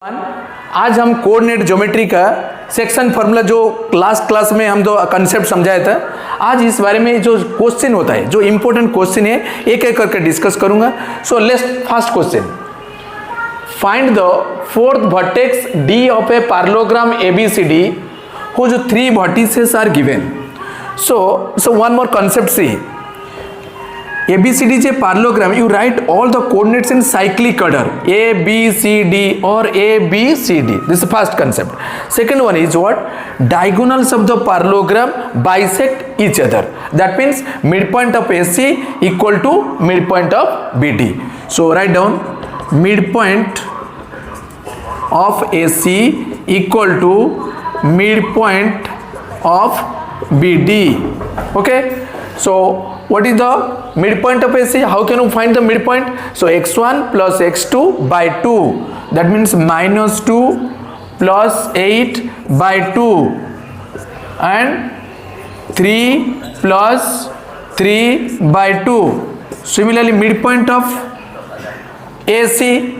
आज हम coordinate geometry का सेक्शन फार्मूला जो लास्ट क्लास में हम जो कंसेप्ट समझाया था, आज इस बारे में जो क्वेश्चन होता है, जो इंपॉर्टेंट क्वेश्चन है, एक एक करके डिस्कस करूंगा. So let's first question. Find the fourth vertex D of a parallelogram ABCD whose three vertices are given. So one more concept, see. ABCD is a parallelogram. You write all the coordinates in cyclic order, A, B, C, D or A, B, C, D. This is the first concept. Second one is what? Diagonals of the parallelogram bisect each other. That means midpoint of AC equal to midpoint of BD. So write down midpoint of AC equal to midpoint of BD. Okay. So what is the midpoint of AC? How can you find the midpoint? So x1 plus x2 by 2, that means minus 2 plus 8 by 2 and 3 plus 3 by 2. Similarly midpoint of AC,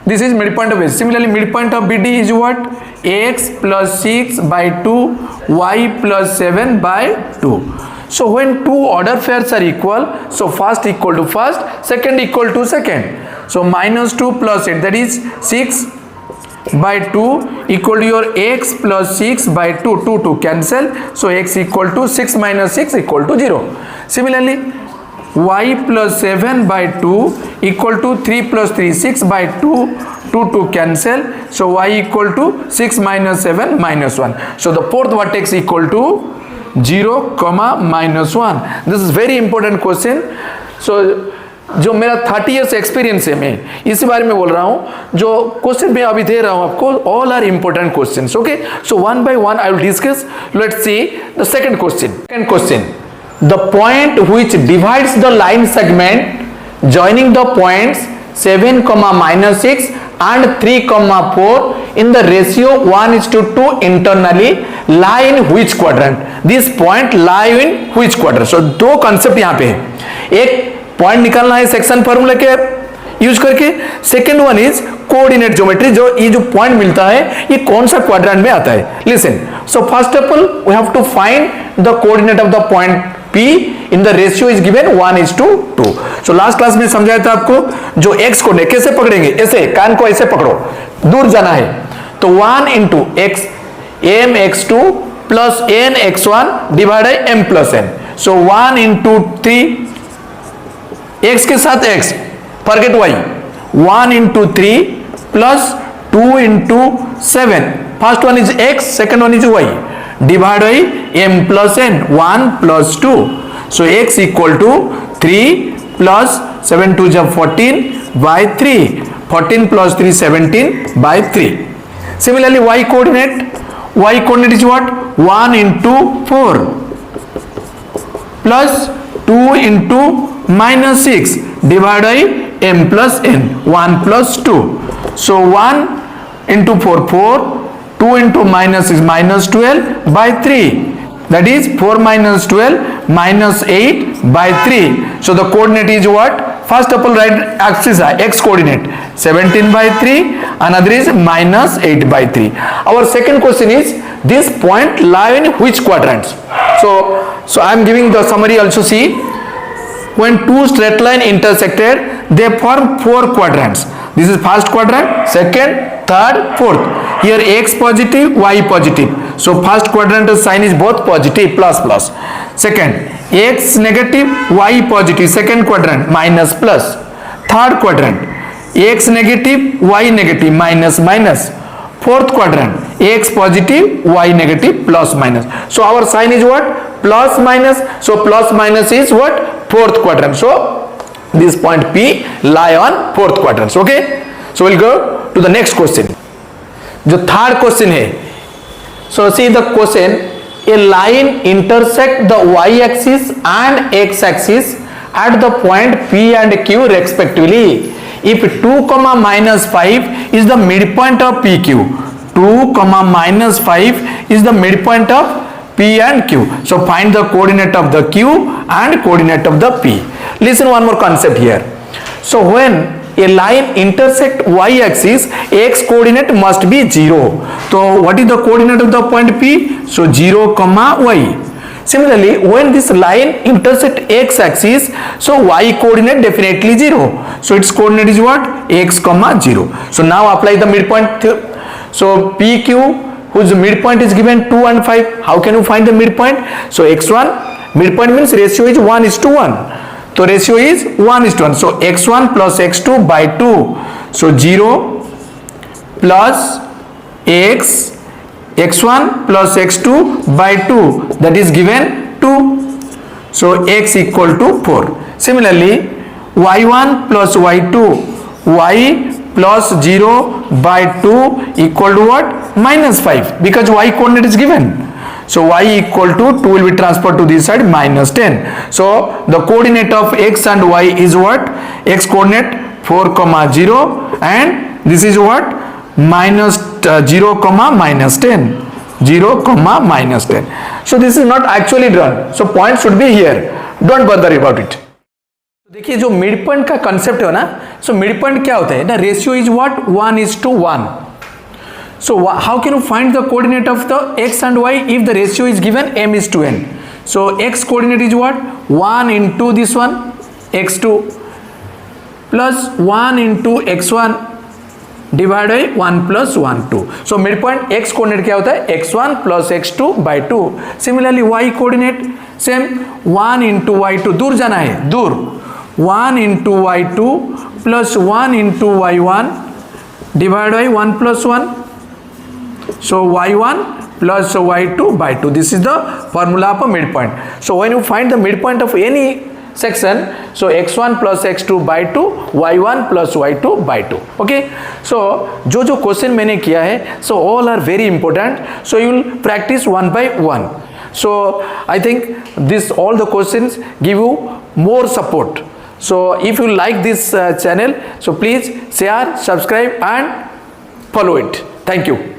this is midpoint of AC. Similarly midpoint of BD is what? X plus 6 by 2, y plus 7 by 2. So when two order pairs are equal, so first equal to first, second equal to second. So minus 2 plus 8, that is 6 by 2 equal to your x plus 6 by 2, 2 cancel. So x equal to 6 minus 6 equal to 0. Similarly y plus 7 by 2 equal to 3 plus 3, 6 by 2, 2 cancel. So y equal to 6 minus 7 minus 1. So the fourth vertex equal to 0, minus 1. This is very important question. So जो मेरा 30 years experience है, मैं इसी बारे में बोल रहा हूँ. जो क्वेश्चन मैं अभी दे रहा हूँ आपको, all are important questions. Okay, so one by one I will discuss. Let's see the second question. Second question: the point which divides the line segment joining the points 7, minus 6 and 3, 4 in the ratio 1:2 internally lie in which quadrant? This point lie in which quadrant? So दो concept यहाँ पे है. एक point निकालना है section formula के use करके. Second one is coordinate geometry. जो ये जो पॉइंट मिलता है, ये कौन सा क्वाड्रेंट में आता है? Listen. So first of all we have to find the coordinate of the point P in the ratio is given 1:2. So last class में समझाया था आपको, जो x को कैसे पकड़ेंगे, ऐसे कान को ऐसे पकड़ो, दूर जाना है तो 1 into x m x2 plus n x1 divided by m plus n. So 1 into 3 x के साथ x, forget y, 1 into 3 plus 2 into 7. First one is x, second one is y, divided by m plus n, 1 plus 2. So x equal to 3 plus 7 2 is 14 by 3. 14 plus 3 17 by 3. Similarly y coordinate is what? 1 into 4 plus 2 into minus 6 divided by m plus n, 1 plus 2. So 1 into 4 4, 2 into minus is minus 12 by 3, that is 4 minus 12 minus 8 by 3. So the coordinate is what? First of all right axis x coordinate 17 by 3, another is minus 8 by 3. Our second question is, this point lie in which quadrants? So I am giving the summary also. See, when two straight line intersected, they form 4 quadrants. This is first quadrant, second, third, fourth. Here x positive, y positive. So first quadrant sign is both positive, plus plus. Second, x negative, y positive. Second quadrant, minus plus. Third quadrant, x negative, y negative, minus minus. Fourth quadrant, x positive, y negative, plus minus. So our sign is what? Plus minus. So plus minus is what? Fourth quadrant. So this point P lie on fourth quadrant. Okay, so we'll go to the next question. जो third question है, so see the question: a line intersect the y axis and x axis at the point P and Q respectively. If 2, minus 5 is the midpoint of PQ, 2, minus 5 is the midpoint of P and Q. So find the coordinate of the Q and coordinate of the P. Listen one more concept here. So when a line intersect y axis, x coordinate must be 0. So what is the coordinate of the point P? So 0 comma y. Similarly, when this line intersect x axis, so y coordinate definitely 0. So its coordinate is what? X comma 0. So now apply the midpoint. So PQ whose midpoint is given 2 and 5. How can you find the midpoint? So x1 midpoint means ratio is 1:1. So ratio is 1:1. So x1 plus x2 by 2. So 0 plus x1 plus x2 by 2, that is given 2. So x equal to 4. Similarly, y1 plus y2, y plus 0 by 2 equal to what? -5, because y coordinate is given. So y equal to 2 will be transferred to this side, -10. So the coordinate of x and y is what? X coordinate 4 comma 0, and this is what? -0 comma -10. 0 comma -10. So this is not actually drawn. So point should be here. Don't bother about it. देखिए जो mid point का concept है ना, so mid point क्या होता है ना, ratio is what? 1:1. So how can you find the coordinate of the x and y if the ratio is given m:n? So x coordinate is what? 1 into this one, x2, plus 1 into x1 divided by 1 plus 1 2. So midpoint x coordinate क्या होता है? x1 plus x2 by 2. Similarly y coordinate same, 1 into y2, दूर जाना है, दूर, 1 into y2 plus 1 into y1 divided by 1 plus 1. So y1 plus y2 by 2. This is the formula of a midpoint. So when you find the midpoint of any section, so x1 plus x2 by 2, y1 plus y2 by 2. Okay. So जो question मैंने किया है, so all are very important. So you will practice one by one. So I think this all the questions give you more support. So if you like this channel, so please share, subscribe and follow it. Thank you.